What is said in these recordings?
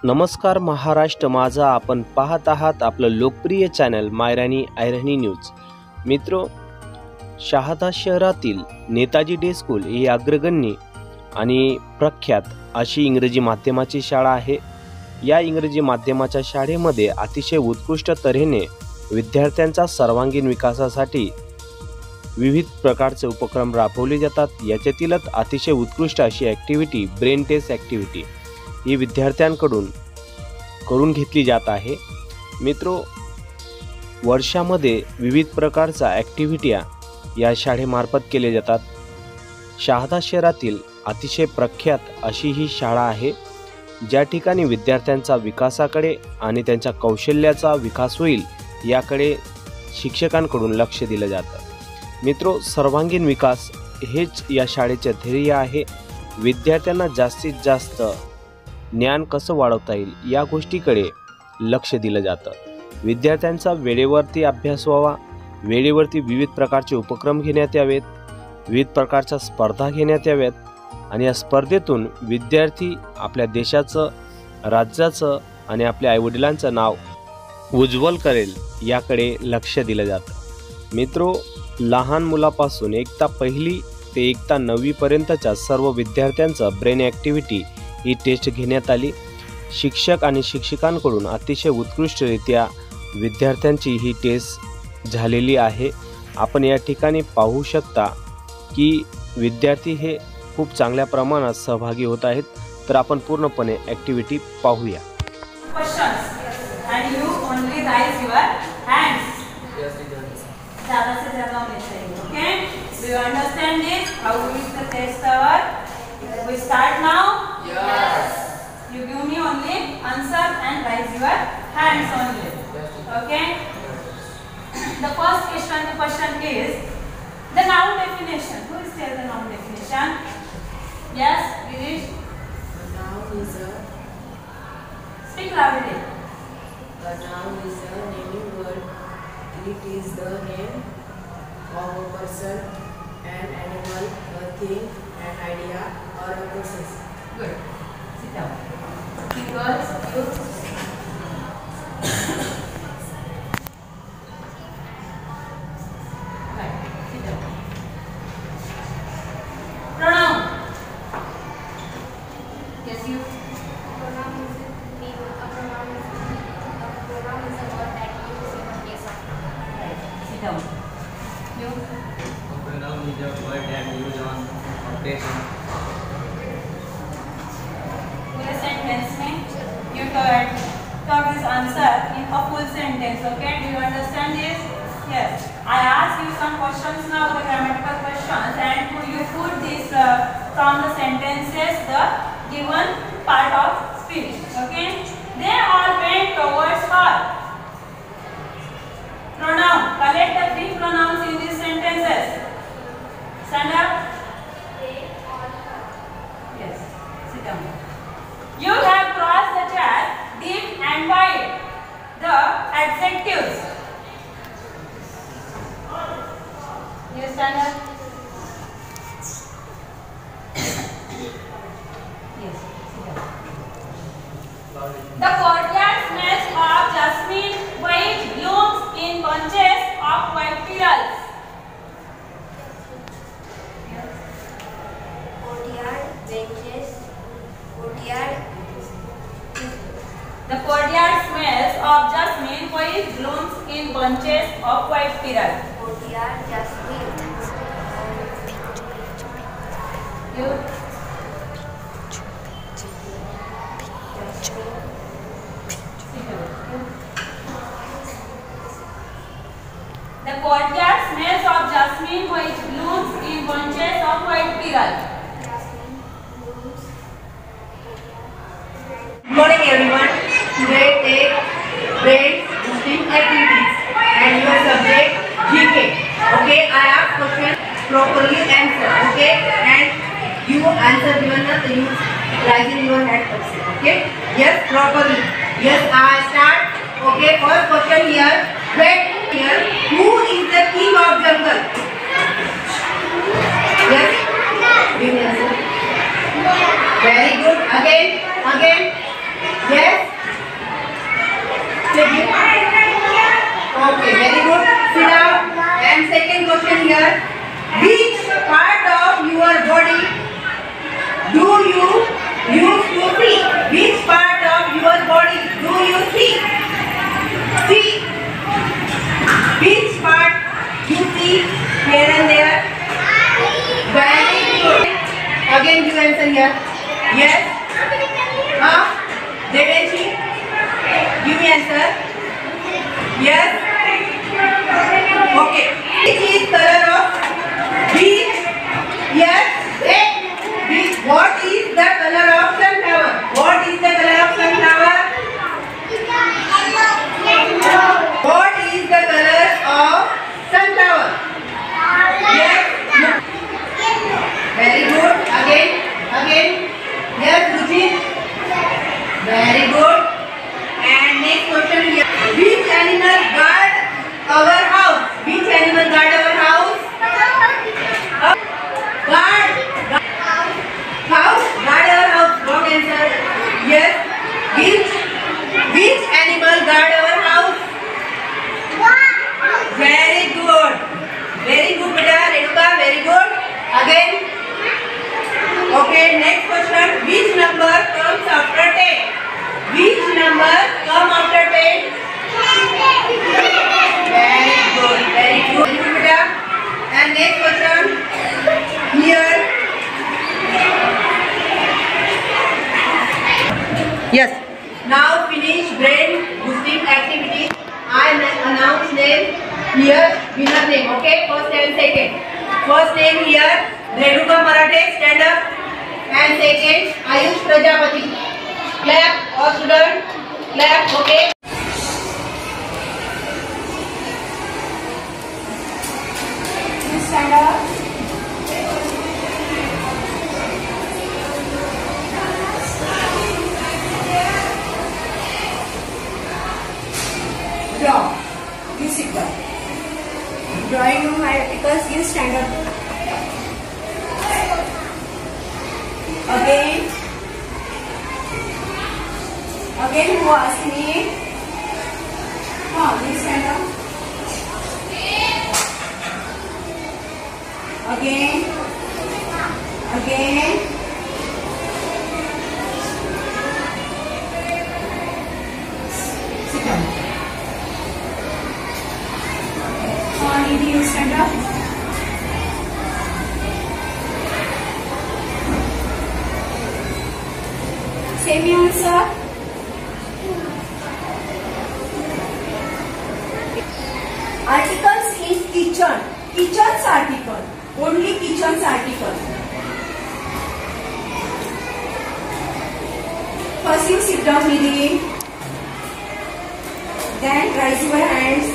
नमस्कार महाराष्ट्र माझा, आपण पाहत आहात आपलं लोकप्रिय चॅनल मायरानी आयरणी न्यूज। मित्रो, शहादा शहरातील नेताजी डे स्कूल ही अग्रगण्य आणि प्रख्यात अशी इंग्रजी माध्यमाची शाळा आहे। या इंग्रजी माध्यमाच्या शाळेमध्ये अतिशय उत्कृष्ट तऱ्हेने विद्यार्थ्यांचा सर्वांगीण विकासासाठी विविध प्रकारचे उपक्रम राबवले जातात। याच्यातीलच अतिशय उत्कृष्ट अशी ॲक्टिव्हिटी ब्रेन टेस्ट ॲक्टिव्हिटी ही विद्यार्थ्यांकडून करून घेतली जात आहे। मित्रो, वर्षामध्ये विविध प्रकारच्या ॲक्टिव्हिटी या शाळेमार्फत केले जातात। शहादा शहरातील अतिशय प्रख्यात अशी ही शाळा आहे, ज्या ठिकाणी विद्यार्थ्यांचा विकासाकडे आणि त्यांच्या कौशल्याचा विकास होईल याकडे शिक्षकांकडून लक्ष दिलं जातं। मित्रो, सर्वांगीण विकास हेच या शाळेचे ध्येय आहे। विद्यार्थ्यांना जास्तीत जास्त ज्ञान कसं वाढवता येईल या गोष्टीकडे लक्ष दिलं जातं। विद्यार्थ्यांचा वेळेवरती अभ्यास व्हावा, वेळेवरती विविध प्रकारचे उपक्रम घेण्यात यावेत, विविध प्रकारच्या स्पर्धा घेण्यात याव्यात आणि या स्पर्धेतून विद्यार्थी आपल्या देशाचं, राज्याचं आणि आपल्या आईवडिलांचं नाव उज्ज्वल करेल याकडे लक्ष दिलं जातं। मित्रो, लहान मुलापासून इयत्ता पहिली ते इयत्ता 9वी पर्यंतच्या सर्व विद्यार्थ्यांचं ब्रेन ॲक्टिव्हिटी ही टेस्ट घेण्यात आली। शिक्षक आणि शिक्षिकांकडून अतिशय उत्कृष्टरित्या विद्यार्थ्यांची ही टेस्ट झालेली आहे। आपण या ठिकाणी पाहू शकता की विद्यार्थी हे खूप चांगल्या प्रमाणात सहभागी होत आहेत। तर आपण पूर्णपणे ॲक्टिव्हिटी पाहूया। Do you understand this? How is the test hour? We start now? Yes. You give me only answer and raise your hands only. Okay? The first question is the noun definition. Who is there the noun definition? Yes, Girish? A noun is a... Speak loudly. A noun is a naming word. It is the name of a person, an animal, a thing, an idea, or a process. Good. Sit down. The girls, you. Right. Sit down. Pronoun. Yes, you. Pronoun is a pronoun is a word that we use in case of. Right. Sit down. You. A pronoun is a word that we use on occasion. पूरे sentence में you talk this answer in a full sentence. Okay? Do you understand this? Yes. I ask you some questions now, the grammatical questions, and you put this from the sentences the given part of speech. Okay? They all went towards her. Pronoun. Collect the three pronouns in these sentences. Stand up. Yes. Sit down. You have crossed the track deep and wide. The adjectives. You stand up. Yes. Sit down. The courtyard smells of jasmine, white blooms in bunches of white petals. Courtyard, benches, courtyard, The courtyard smells of jasmine, white blooms in bunches of white petals. courtyard, jasmine, You. The courtyard smells of jasmine, white blooms in bunches of white petals. jasmine, blooms. Good morning everyone. Today take brain boosting activities and your subject GK. Okay, I ask question properly answer. Okay, and you answer given that you raising your hand also. Okay, yes properly. Yes, I start. Okay, first question here. Wait here. Who is the king of jungle? Yes. Give me answer. Very good. Again. Yes. here. Yes. Devanshi, give me answer. Yes. Okay. Which is color of beach? Yes. Beach. What is the color of sunflower? What is the color of sunflower? What is the color of sunflower? Yes. Very good. Again. Yes, Ruchit. Very good. And next question here. Which animal guard our house? Which animal guard our house? Guard. House. Guard our house. Wrong answer. Yes. Which animal guard our house? Very good. Very good, beta. Renuka, very good. Again. Okay, next question. Which number comes after 10? Which number comes after 10? Very good. Very good, beta. And next question. Here. Yes. Now finish brain boosting activity. I announce name here, winner name. Okay, first and second. First name here, Renuka Marathe, stand up. And second, Ayush Prajapati. Clap, all students. Clap, okay. Stand up. Draw. You sit down. Drawing room articles, you stand up. Again, who asked me? You stand up. Again. Sit down. Nidhi, you stand up. Same answer. Articles is kitchen. Kitchen's article. Only kitchen's article. First you sit down, Nidhi. Then raise your hands.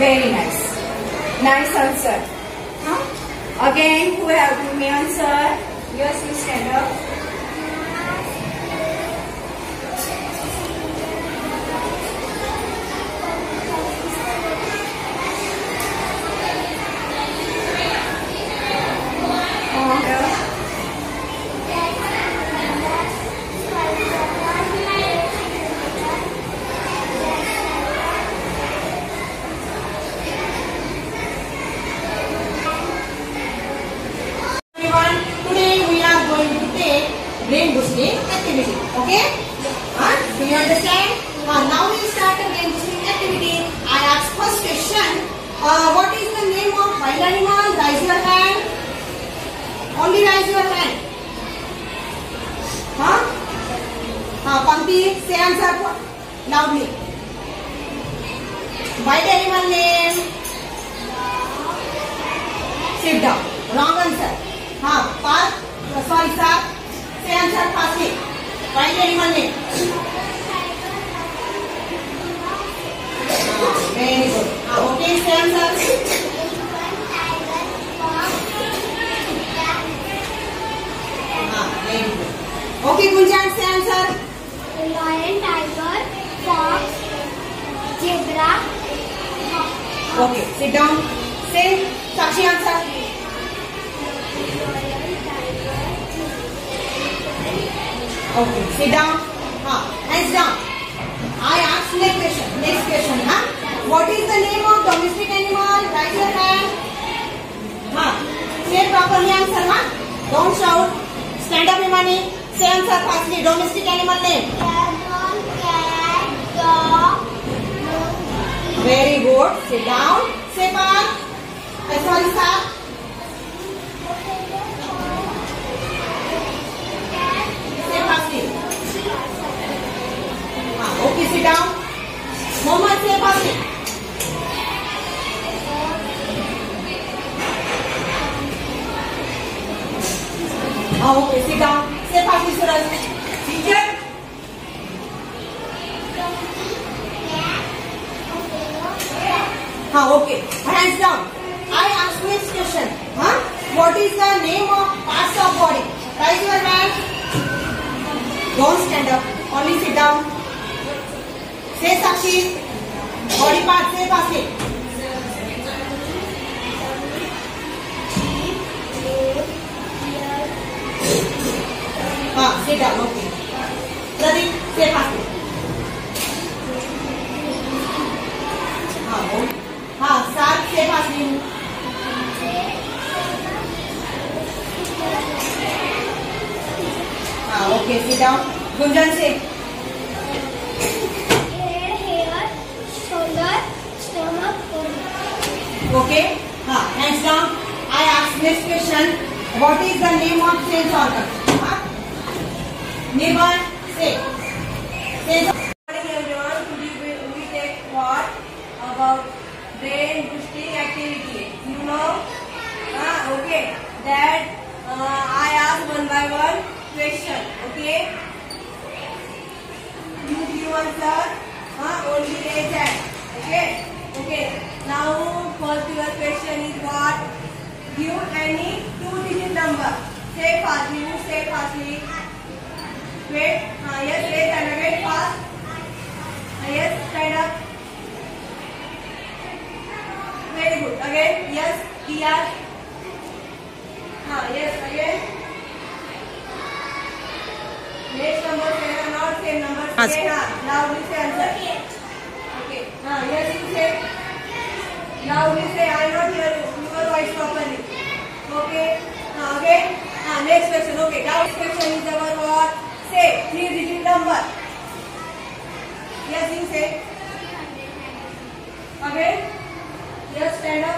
Very nice. Nice answer. Again, who have given me answer? Yes, you stand up. Brain boosting activity. Okay? Do you understand? Now we start the brain boosting activity. I ask first question. What is the name of wild animal? Raise your hand. Only raise your hand. Pankti, say answer loudly. Wild animal name. Sit down. Wrong answer. Sorry, sir. Say answer fastly. Wild animal name. Very good. Okay, say answer. Very good. Okay, Gunjan, say answer. Lion, tiger, fox, zebra. Okay, sit down. Say Sakshi answer. Okay, sit down. Hands down. I ask next question. Next question. What is the name of domestic animal? Raise your hand. Say properly answer. Don't shout. Stand up, Imani. Say answer fastly. Domestic animal name. Camel, cat, dog, monkey. Very good. Sit down. Say Park. Sorry, sir. Say fastly. Okay, sit down. Mohammed, say fastly. Okay, sit down. Say fastly, Suraj. Teacher. Okay. Hands down. I ask next question. What is the name of parts of body? Raise your hand. Don't stand up. Only sit down. Say Sakshi. Body part. Say fastly. Sit down. Okay. Pradeep, say fastly. Sar, say fastly. Okay, sit down. Gunjan, say. Head, shoulder, stomach, body. Okay. Hands down. I ask next question. What is the name of sense organ? Nirvan, say. Say. Good morning everyone. Today we take what about brain boosting activity. You know? Okay. That I ask one by one question. Okay. You give answer. Only raise hand. Okay. Okay. Now first your question is what? Give any 2-digit number. Say fastly. You say fastly. Wait. Yes. Wait and wait fast. Yes. Stand up. Very good. Again. Yes. Clear. Yes. Again. Next number. Not same number. Say loudly say answer. Okay. Yes. You say. Loudly say. I not hear your voice properly. Okay. Again. Next question. Okay. Now next question is about what? Say 3-digit number. Yes. You say. Again. Yes. Stand up.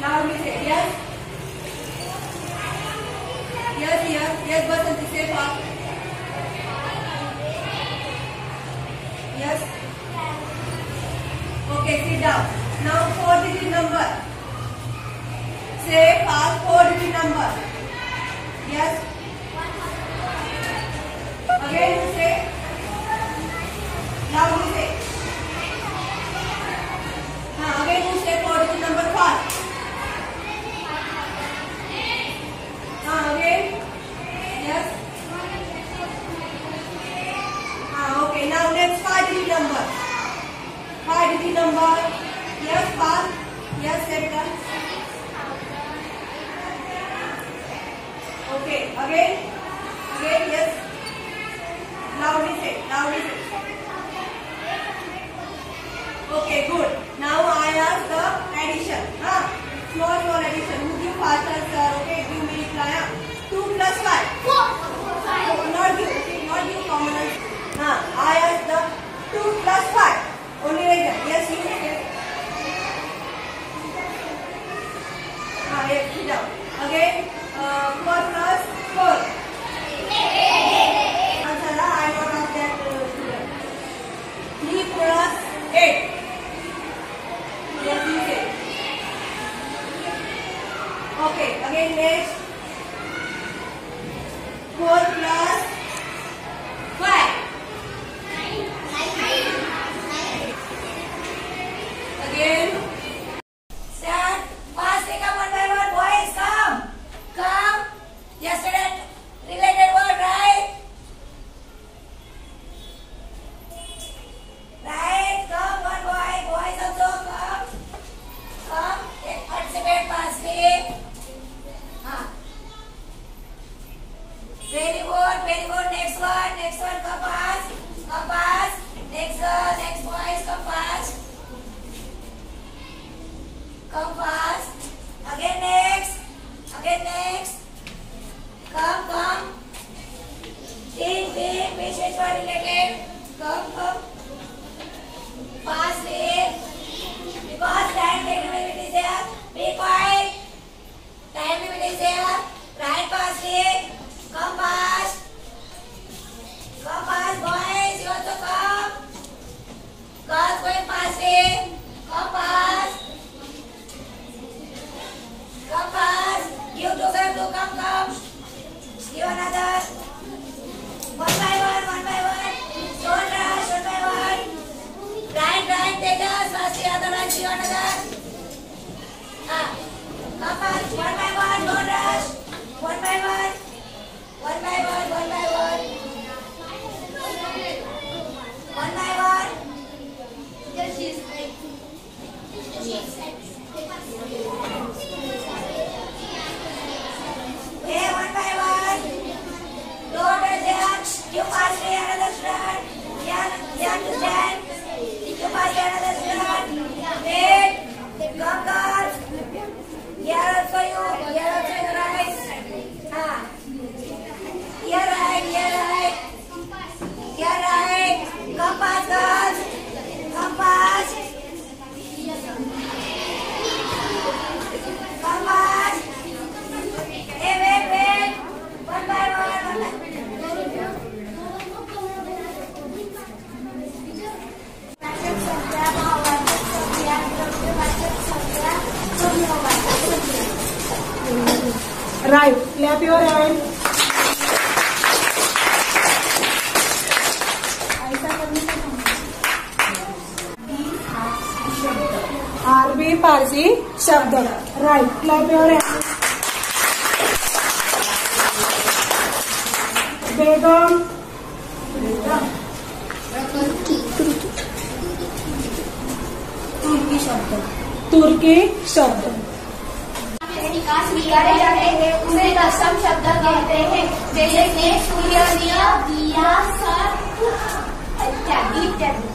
Loudly say. Yes. Yes. Yes. Yes. Basanti say fast. Yes. Okay. Sit down. Now 4-digit number. Say fast 4-digit number. Yes. Again you say. Loudly say. Again you say 4-digit number fast. Again. Yes. Okay. Now next 5-digit number. 5-digit number. Yes, fast. Yes, set done. Okay. Again. Again. Yes. Loudly say. Loudly say. Okay. Good. Now I ask the addition. Small addition. Who give faster, sir? Okay. Give me reply. 2 plus 5. 4. Not give. Okay. Not give common answer. I ask the 2 plus 5. Only like that. Yes, you say. Yes, sit down. Again, 4 plus 4. Answer, I got off that student. 3 plus 8. Yes, you say. Okay, again next. 4 plus 5. Again. Stand. Fast, take up one by one. Boys, come. Come. Yesterday related word, right? Right. Come, one boy. Boys also come. Come. Participate fastly. Very good. Very good. Right. Clap your hand. अरबी फारसी शब्द. Right. Clap your hand. बेगम. तुर्की शब्द. तुर्की शब्द. विकास बिगाड़े जाते हैं उसे तत्सम शब्द कहते हैं, जैसे सूर्य, दिया, सर इत्यादि इत्यादि.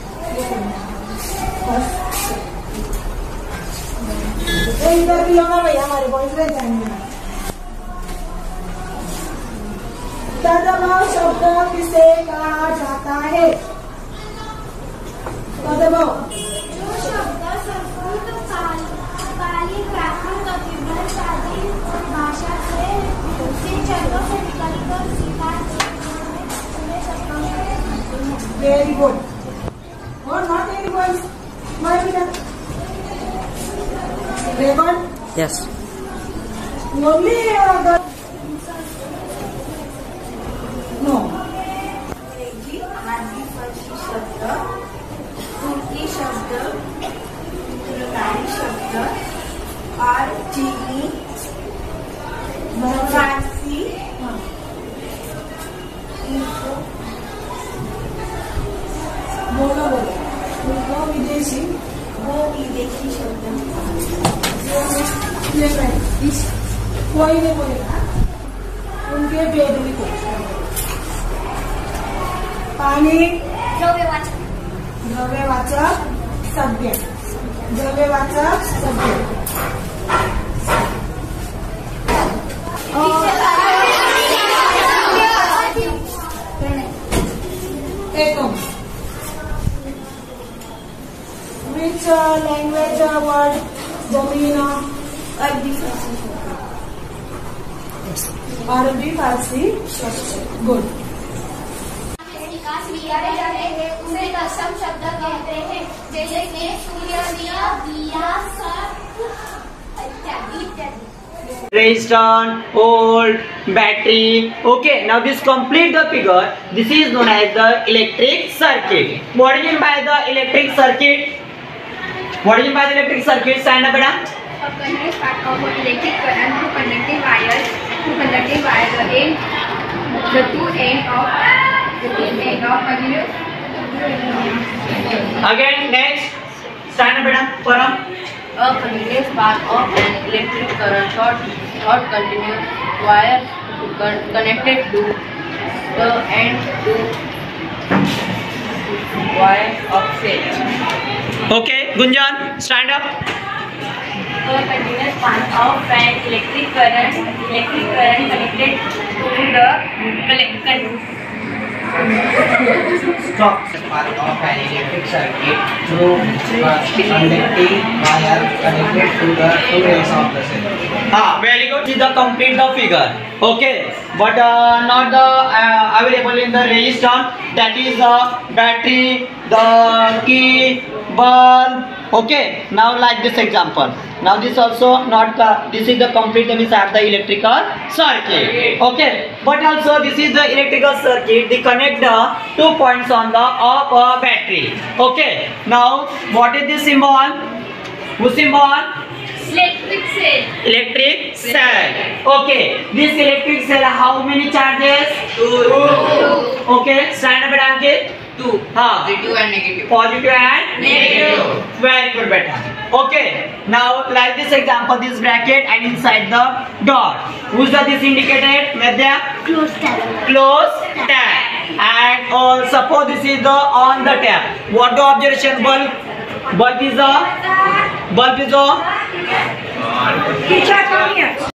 इधर भी होगा भैया, हमारे बॉयज रह जाएंगे. तदभाव शब्द किसे कहा जाता है? तदभाव जो शब्द संस्कृत, पाली, प्राकृत, कपिल आदि भाषा से चरणों से निकलकर सीधा वेरी गुड. और not very good. Very good. Yes. Only no. आदि फारसी शब्द, तुर्की शब्द, तुर्काई शब्द और चीनी, फारसी, बोलो विदेशी. वो विदेशी शब्द. कोई नहीं बोलेगा. उनके बेदली को. पानी द्रव्यवाचक. द्रव्यवाचक सभ्य. द्रव्यवाचक सभ्य. एकम. Which language word जमीन? अरबी फारसी. गुड. विकास बिगाड़े जाते हैं उसे तत्सम शब्द कहते हैं, जैसे सूर्य, दिया, सर इत्यादि इत्यादि. Resistor, volt, battery. Okay, now this complete the figure. This is known as the electric circuit. What do you mean by the electric circuit? What do you mean by the electric circuit? Stand up, beta. A continuous path of electric current through conducting wires. The two end of continuous. Again, next. Stand up, beta. Param. A continuous path of an electric current through continuous wire connected to the end to wire of set. Okay, Gunjan, stand up. A continuous path of an electric current connected to the Stop. Part of an electric circuit through conducting wire connected to the two ends of the cell. Very good. See the complete the figure. Okay, but not the available in the resistor. That is the battery, the key, bulb. Okay. Now like this example. Now this also not the. This is the complete. That means I have the electrical circuit. Okay. But also this is the electrical circuit. They connect the 2 points on the of a battery. Okay. Now what is this symbol? Whose symbol? Electric cell. Electric cell. Okay. This electric cell how many charges? 2. Okay. Stand up, Ankit. 2. Positive and negative. Positive and negative. Very good, beta. Okay. Now like this example, this bracket and inside the dot. Who's the this indicated? Medya? Close tab. Close tab. And suppose this is the on the tab. What the observation? Bulb is the. Bulb is the.